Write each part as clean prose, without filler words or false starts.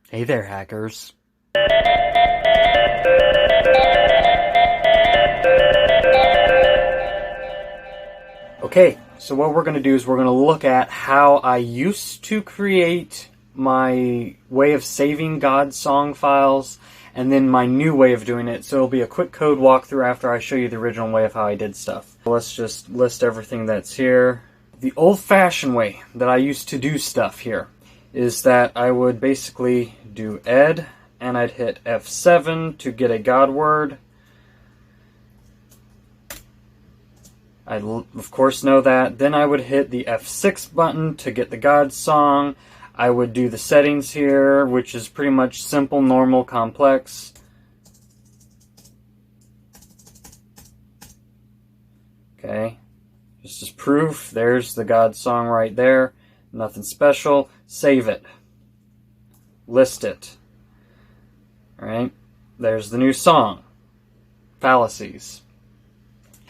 Hey there, hackers. Okay, so what we're going to do is we're going to look at how I used to create my way of saving GodSong files and then my new way of doing it. So it'll be a quick code walkthrough after I show you the original way of how I did stuff. Let's just list everything that's here. The old-fashioned way that I used to do stuff here is that I would basically do ed, and I'd hit F7 to get a God word. I, of course, know that. Then I would hit the F6 button to get the God song. I would do the settings here, which is pretty much simple, normal, complex. Okay, just as proof, there's the God song right there. Nothing special. Save it. List it. Alright, there's the new song. Fallacies.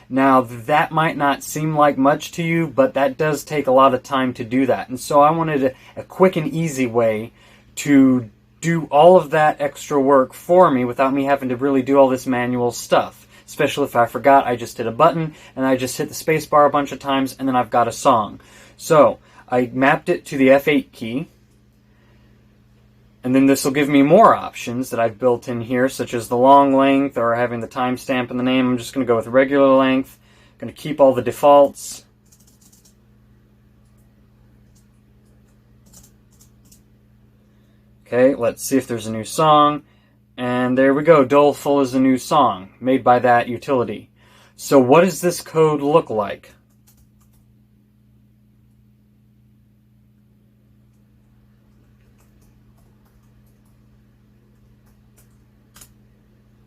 Now, that might not seem like much to you, but that does take a lot of time to do that. And so I wanted a quick and easy way to do all of that extra work for me without me having to really do all this manual stuff. Especially if I forgot, I just hit a button, and I just hit the space bar a bunch of times, and then I've got a song. So, I mapped it to the F8 key. And then this will give me more options that I've built in here, such as the long length or having the timestamp in the name. I'm just going to go with regular length. I'm going to keep all the defaults. Okay, let's see if there's a new song. And there we go. Doleful is a new song made by that utility. So what does this code look like?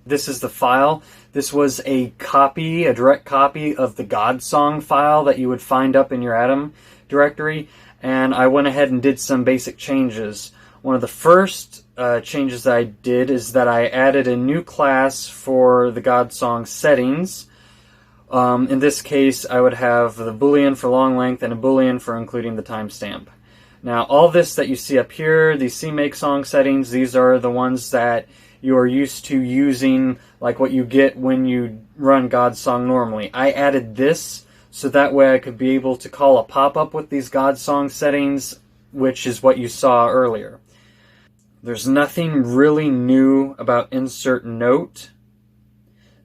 This is the file. This was a copy, a direct copy of the GodSong file that you would find up in your Atom directory, and I went ahead and did some basic changes. One of the first changes that I did is that I added a new class for the GodSong settings. In this case, I would have the Boolean for long length and a Boolean for including the timestamp. Now, all this that you see up here, these CMake song settings, these are the ones that you are used to using, like what you get when you run GodSong normally. I added this so that way I could be able to call a pop-up with these GodSong settings, which is what you saw earlier. There's nothing really new about insert note.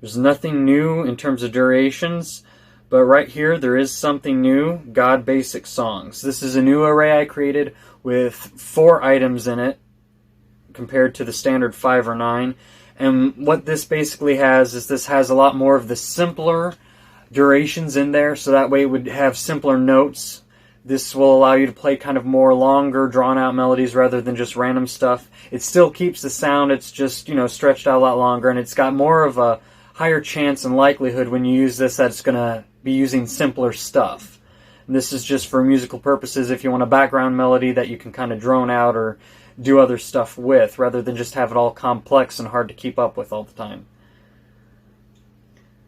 There's nothing new in terms of durations, but right here there is something new, God Basic Songs. This is a new array I created with 4 items in it, compared to the standard 5 or 9. And what this basically has is this has a lot more of the simpler durations in there, so that way it would have simpler notes. This will allow you to play kind of more longer, drawn-out melodies rather than just random stuff. It still keeps the sound, it's just, stretched out a lot longer, and it's got more of a higher chance and likelihood when you use this that it's going to be using simpler stuff. And this is just for musical purposes if you want a background melody that you can kind of drone out or do other stuff with, rather than just have it all complex and hard to keep up with all the time.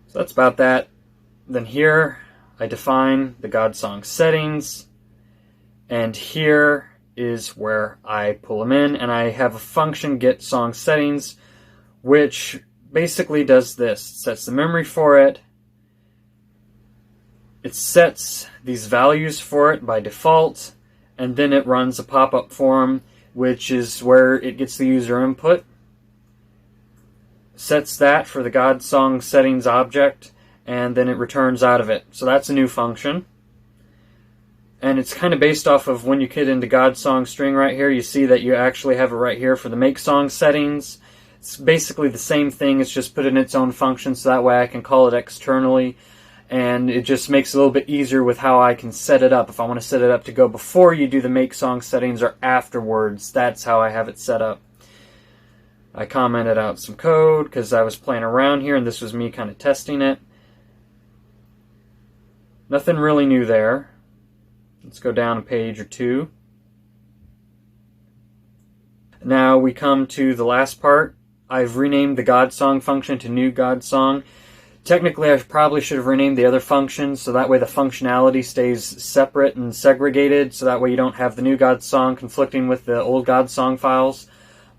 So that's about that. Then here, I define the GodSong settings, and here is where I pull them in, and I have a function getSongSettings, which basically does this. It sets the memory for it, it sets these values for it by default, and then it runs a pop-up form, which is where it gets the user input, sets that for the GodSong settings object, and then it returns out of it. So that's a new function. And it's kind of based off of when you get into GodSong string right here, you see that you actually have it right here for the make song settings. It's basically the same thing, it's just put in its own function, so that way I can call it externally. And it just makes it a little bit easier with how I can set it up. If I want to set it up to go before you do the make song settings or afterwards, that's how I have it set up. I commented out some code because I was playing around here and this was me kind of testing it. Nothing really new there. Let's go down a page or two. Now we come to the last part. I've renamed the GodSong function to new GodSong. Technically, I probably should have renamed the other functions, so that way the functionality stays separate and segregated, so that way you don't have the new GodSong conflicting with the old GodSong files.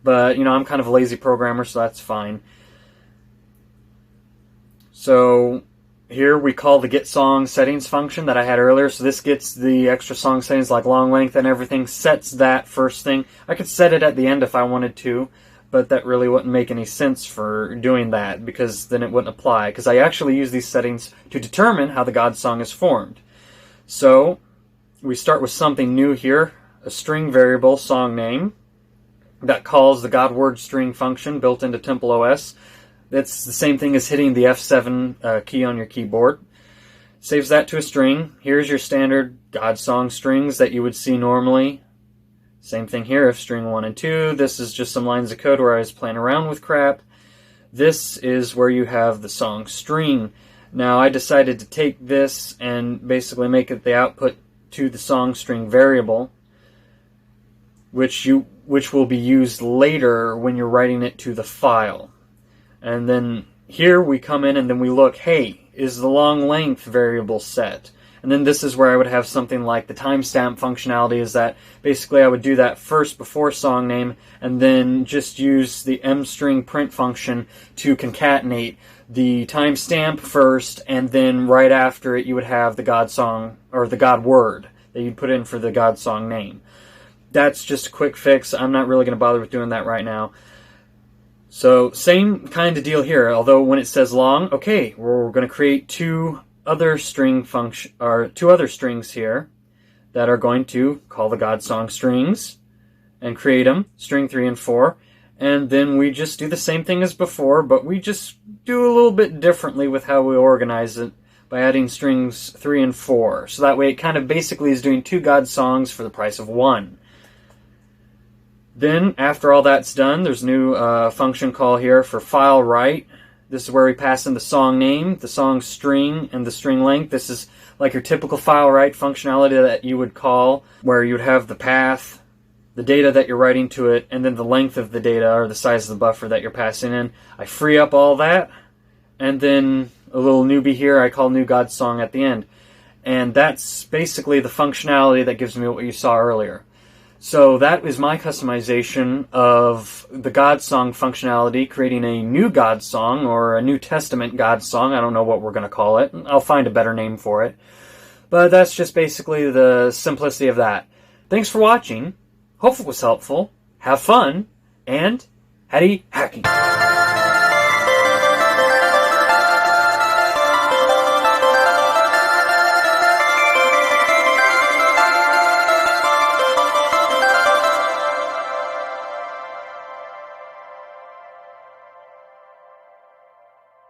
But, you know, I'm kind of a lazy programmer, so that's fine. So here we call the GetSong settings function that I had earlier. So this gets the extra song settings like long length and everything, sets that first thing. I could set it at the end if I wanted to, but that really wouldn't make any sense for doing that, because then it wouldn't apply, because I actually use these settings to determine how the GodSong is formed. So we start with something new here, a string variable song name that calls the GodWord string function built into TempleOS. That's the same thing as hitting the F7 key on your keyboard. Saves that to a string. Here's your standard GodSong strings that you would see normally. Same thing here, if string 1 and 2. This is just some lines of code where I was playing around with crap. This is where you have the song string. Now I decided to take this and basically make it the output to the song string variable, which will be used later when you're writing it to the file. And then here we come in and then we look, hey, is the long length variable set? And then this is where I would have something like the timestamp functionality, is that basically I would do that first before song name and then just use the mstring print function to concatenate the timestamp first, and then right after it you would have the GodSong, or the GodWord that you'd put in for the GodSong name. That's just a quick fix. I'm not really going to bother with doing that right now. So same kind of deal here, although when it says long, okay, we're going to create two other strings here that are going to call the GodSong strings and create them, string 3 and 4, and then we just do the same thing as before, but we just do a little bit differently with how we organize it by adding strings 3 and 4. So that way it kind of basically is doing 2 GodSongs for the price of 1. Then, after all that's done, there's a new function call here for file write. This is where we pass in the song name, the song string, and the string length. This is like your typical file write functionality that you would call, where you would have the path, the data that you're writing to it, and then the length of the data, or the size of the buffer that you're passing in. I free up all that, and then a little newbie here I call new GodSong at the end. And that's basically the functionality that gives me what you saw earlier. So that is my customization of the GodSong functionality, creating a new GodSong, or a New Testament GodSong. I don't know what we're going to call it. I'll find a better name for it. But that's just basically the simplicity of that. Thanks for watching. Hope it was helpful. Have fun. And Hatty Hacky.